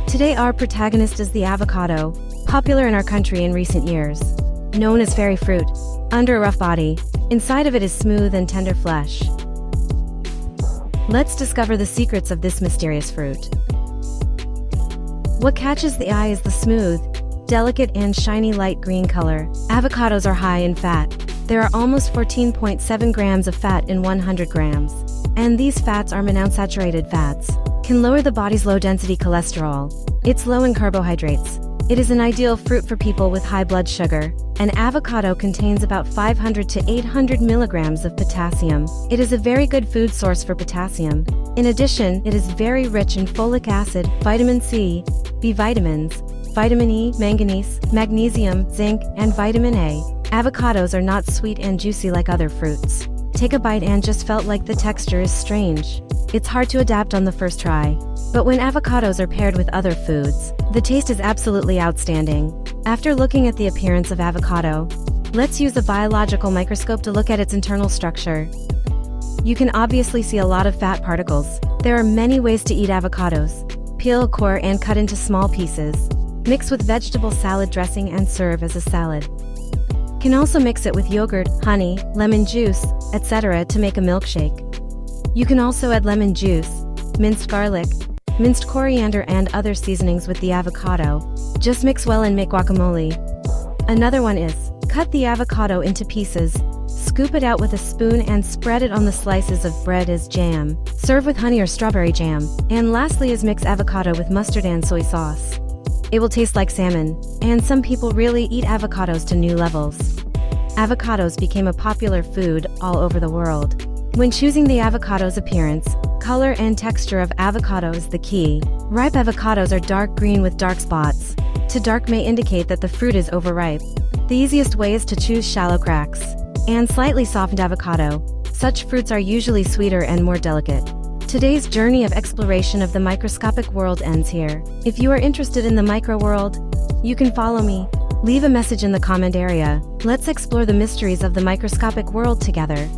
Today our protagonist is the avocado, popular in our country in recent years. Known as fairy fruit, under a rough body, inside of it is smooth and tender flesh. Let's discover the secrets of this mysterious fruit. What catches the eye is the smooth, delicate and shiny light green color. Avocados are high in fat. There are almost 14.7 grams of fat in 100 grams. And these fats are monounsaturated fats. Can lower the body's low-density cholesterol. It's low in carbohydrates. It is an ideal fruit for people with high blood sugar. An avocado contains about 500 to 800 milligrams of potassium. It is a very good food source for potassium. In addition, it is very rich in folic acid, vitamin C, B vitamins, vitamin E, manganese, magnesium, zinc, and vitamin A. Avocados are not sweet and juicy like other fruits. Take a bite and just felt like the texture is strange. It's hard to adapt on the first try. But when avocados are paired with other foods, the taste is absolutely outstanding. After looking at the appearance of avocado, let's use a biological microscope to look at its internal structure. You can obviously see a lot of fat particles. There are many ways to eat avocados. Peel a core and cut into small pieces. Mix with vegetable salad dressing and serve as a salad. Can also mix it with yogurt, honey, lemon juice, etc. to make a milkshake. You can also add lemon juice, minced garlic, minced coriander and other seasonings with the avocado. Just mix well and make guacamole. Another one is, cut the avocado into pieces, scoop it out with a spoon and spread it on the slices of bread as jam. Serve with honey or strawberry jam. And lastly is mix avocado with mustard and soy sauce. It will taste like salmon, and some people really eat avocados to new levels. Avocados became a popular food all over the world. When choosing the avocado's appearance, color and texture of avocado is the key. Ripe avocados are dark green with dark spots. Too dark may indicate that the fruit is overripe. The easiest way is to choose shallow cracks and slightly softened avocado. Such fruits are usually sweeter and more delicate. Today's journey of exploration of the microscopic world ends here. If you are interested in the micro world, you can follow me. Leave a message in the comment area. Let's explore the mysteries of the microscopic world together.